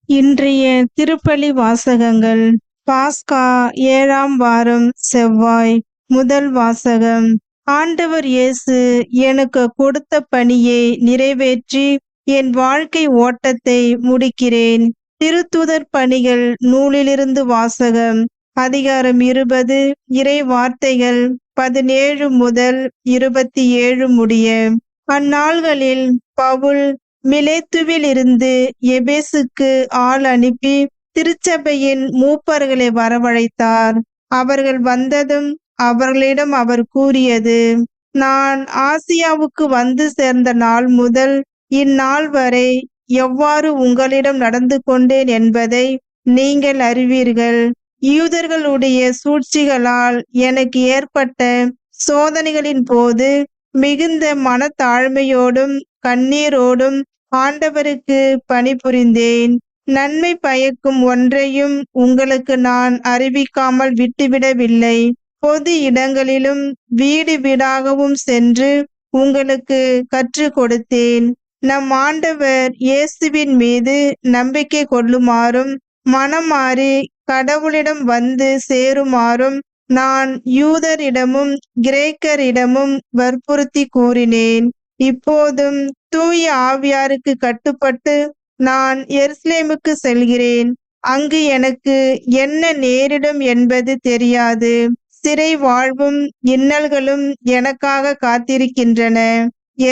இன்றைய திருப்பலி வாசகங்கள். பாஸ்கா 7ஆம் வாரம் செவ்வாய். முதல் வாசகம். ஆண்டவர் இயேசு எனக்கு கொடுத்த பணியை நிறைவேற்றி என் வாழ்க்கை ஓட்டத்தை முடிக்கிறேன். திருத்தூதர் பணிகள் நூலிலிருந்து வாசகம். அதிகாரம் 20, இறை வார்த்தைகள் 17 முதல் 27 முடிய. அந்நாள்களில் பவுல் மிலேத்துவில் இருந்து எபேசுக்கு ஆள் அனுப்பி திருச்சபையின் மூப்பர்களை வரவழைத்தார். அவர்கள் வந்ததும் அவர்களிடம் அவர் கூறியது: நான் ஆசியாவுக்கு வந்து சேர்ந்த நாள் முதல் இந்நாள் வரை எவ்வாறு உங்களிடம் நடந்து கொண்டேன் என்பதை நீங்கள் அறிவீர்கள். யூதர்களுடைய சூழ்ச்சிகளால் எனக்கு ஏற்பட்ட சோதனைகளின் போது மிகுந்த மனத்தாழ்மையோடும் கண்ணீரோடும் ஆண்டவருக்கு பணிபுரிந்தேன். நன்மை பயக்கும் ஒன்றையும் உங்களுக்கு நான் அறிவிக்காமல் விட்டுவிடவில்லை. பொது இடங்களிலும் வீடு வீடாகவும் சென்று உங்களுக்கு கற்றுக் கொடுத்தேன். நம் ஆண்டவர் இயேசுவின் மீது நம்பிக்கை கொள்ளுமாறும் மனம் மாறி கடவுளிடம் வந்து சேருமாறும் நான் யூதரிடமும் கிரேக்கரிடமும் வற்புறுத்தி கூறினேன். இப்போதும் தூய ஆவியாருக்கு கட்டுப்பட்டு நான் எருசலேமுக்கு செல்கிறேன். அங்கு எனக்கு என்ன நேரிடும் என்பது தெரியாது. சிறை வாழ்வும் இன்னல்களும் எனக்காக காத்திருக்கின்றன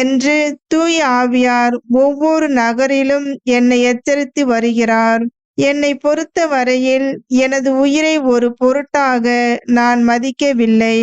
என்று தூய ஆவியார் ஒவ்வொரு நகரிலும் என்னை எச்சரித்து வருகிறார். என்னை பொறுத்த வரையில் எனது உயிரை ஒரு பொருட்டாக நான் மதிக்கவில்லை.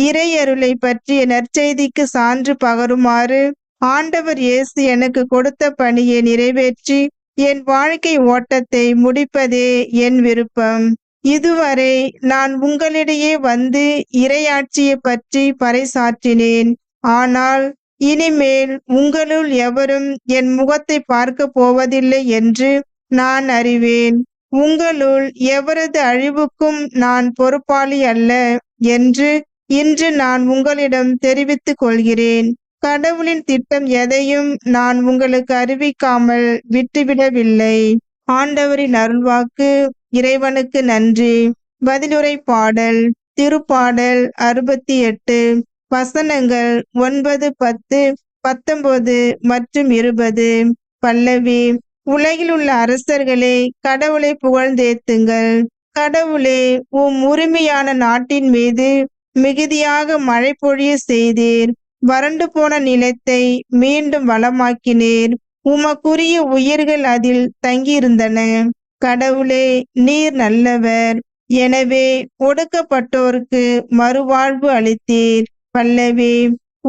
இறையருளை பற்றிய நற்செய்திக்கு சான்று பகருமாறு ஆண்டவர் இயேசு எனக்கு கொடுத்த பணியை நிறைவேற்றி என் வாழ்க்கை ஓட்டத்தை முடிப்பதே என் விருப்பம். இதுவரை நான் உங்களிடையே வந்து இறையாட்சியை பற்றி பறைசாற்றினேன். ஆனால் இனிமேல் உங்களுள் எவரும் என் முகத்தை பார்க்க போவதில்லை என்று நான் அறிவேன். உங்களுள் எவரது அழிவுக்கும் நான் பொறுப்பாளி அல்ல என்று இன்று நான் உங்களிடம் தெரிவித்துக் கொள்கிறேன். கடவுளின் திட்டம் எதையும் நான் உங்களுக்கு அறிவிக்காமல் விட்டுவிடவில்லை. ஆண்டவரின் அருள்வாக்கு. இறைவனுக்கு நன்றி. பதிலுரை பாடல். திருப்பாடல் 68. வசனங்கள் 9, 10, 19 மற்றும் 20. பல்லவி. உலகில் உள்ள அரசர்களே, கடவுளை புகழ்ந்தேத்துங்கள். கடவுளே, உரிமையான நாட்டின் மீது மிகுதியாக மழை பொழிய செய்தீர். வறண்டு போன நிலத்தை மீண்டும் வளமாக்கினீர். உமக்குரிய உயிர்கள் அதில் தங்கியிருந்தன. கடவுளே, நீர் நல்லவர். எனவே ஒடுக்கப்பட்டோருக்கு மறுவாழ்வு அளித்தீர். பல்லவி.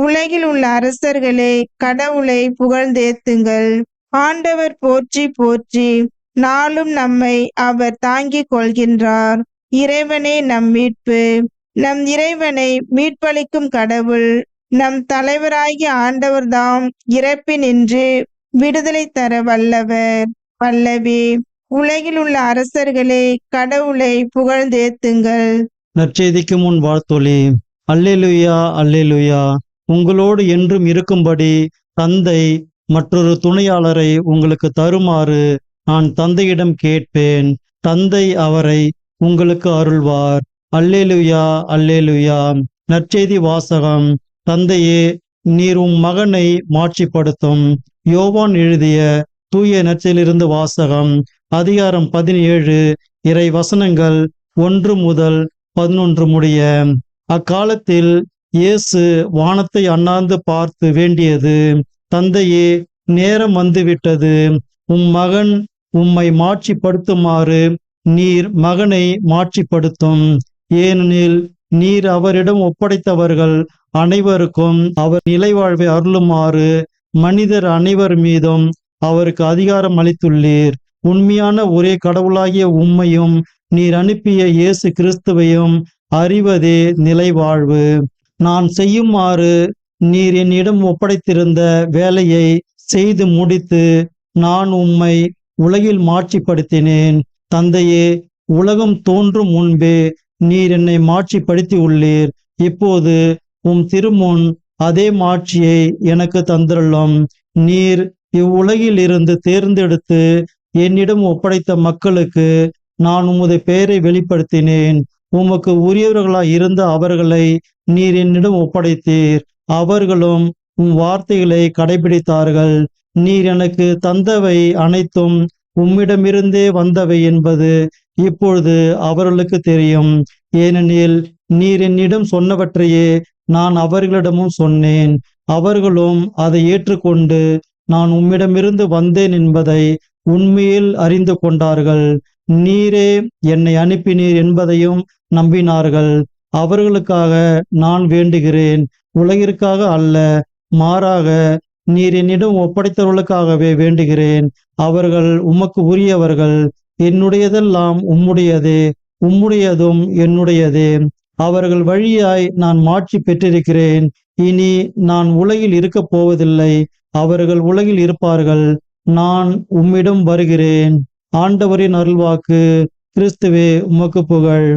உலகில் உள்ள அரசர்களே, கடவுளை புகழ்ந்தேத்துங்கள். ஆண்டவர் போற்றி போற்றி. நாளும் நம்மை அவர் தாங்கிக் கொள்கின்றார். இறைவனே நம் மீட்பு. நம் இறைவனை மீட்பளிக்கும் கடவுள் நம் தலைவராகிய ஆண்டவர்தாம் இறப்பினின்று விடுதலை தர வல்லவர். பல்லவி. உலகில் உள்ள அரசர்களே, கடவுளை புகழ்ந்தேத்துங்கள். நற்செய்திக்கு முன் வாழ்த்தொலி. அல்லேலுயா அல்லேலுயா. உங்களோடு என்றும் இருக்கும்படி தந்தை மற்றொரு துணையாளரை உங்களுக்கு தருமாறு நான் தந்தையிடம் கேட்பேன். தந்தை அவரை உங்களுக்கு அருள்வார். அல்லேலுயா அல்லேலுயா. நற்செய்தி வாசகம். தந்தையே, நீர் மகனை மாட்சிப்படுத்தும். யோவான் எழுதிய தூய நற்செய்தியிலிருந்து வாசகம். அதிகாரம் 17, இறை வசனங்கள் 1 முதல் 11 முடிய. அக்காலத்தில் இயேசு வானத்தை அண்ணாந்து பார்த்து வேண்டியது: தந்தையே, நேரம் வந்துவிட்டது. மகன் உம்மை மாட்சிப்படுத்துமாறு நீர் மகனை மாட்சிப்படுத்தும். ஏனெனில் நீர் அவரிடம் ஒப்படைத்தவர்கள் அனைவருக்கும் அவர் நிலைவாழ்வை அருளுமாறு மனிதர் அனைவர் மீதும் அவருக்கு அதிகாரம் அளித்துள்ளீர். உண்மையான ஒரே கடவுளாகிய உம்மையும் நீர் அனுப்பிய இயேசு கிறிஸ்துவையும் அறிவதே நிலைவாழ்வு. நான் செய்யுமாறு நீர் என்னிடம் ஒப்படைத்திருந்த வேலையை செய்து முடித்து நான் உம்மை உலகில் மாட்சிப்படுத்தினேன். தந்தையே, உலகம் தோன்றும் முன்பே நீர் என்னை மாட்சிப்படுத்தி உள்ளீர். இப்போது திருமுன் அதே மாட்சியை எனக்கு தந்துள்ளோம். நீர் இவ்வுலகில் இருந்து தேர்ந்தெடுத்து என்னிடம் ஒப்படைத்த மக்களுக்கு நான் உமது பெயரை வெளிப்படுத்தினேன். உமக்கு உரியவர்களாய் இருந்த அவர்களை நீர் என்னிடம் ஒப்படைத்தீர். அவர்களும் உம் வார்த்தைகளை கடைபிடித்தார்கள். நீர் எனக்கு தந்தவை அனைத்தும் உம்மிடமிருந்தே வந்தவை என்பது இப்பொழுது அவர்களுக்கு தெரியும். ஏனெனில் நீர் என்னிடம் சொன்னவற்றையே நான் அவர்களிடமும் சொன்னேன். அவர்களும் அதை ஏற்றுக்கொண்டு நான் உம்மிடமிருந்து வந்தேன் என்பதை உண்மையில் அறிந்து கொண்டார்கள். நீரே என்னை அனுப்பினீர் என்பதையும் நம்பினார்கள். அவர்களுக்காக நான் வேண்டுகிறேன், உலகிற்காக அல்ல, மாறாக நீர் என்னிடம் ஒப்படைத்தவர்களுக்காகவே வேண்டுகிறேன். அவர்கள் உமக்கு உரியவர்கள். என்னுடையதெல்லாம் உம்முடையதே, உம்முடையதும் என்னுடையதே. அவர்கள் வழியாய் நான் மாட்சி பெற்றிருக்கிறேன். இனி நான் உலகில் இருக்கப் போவதில்லை, அவர்கள் உலகில் இருப்பார்கள். நான் உம்மிடம் வருகிறேன். ஆண்டவரின் அருள்வாக்கு. கிறிஸ்துவே உமக்கு புகழ்.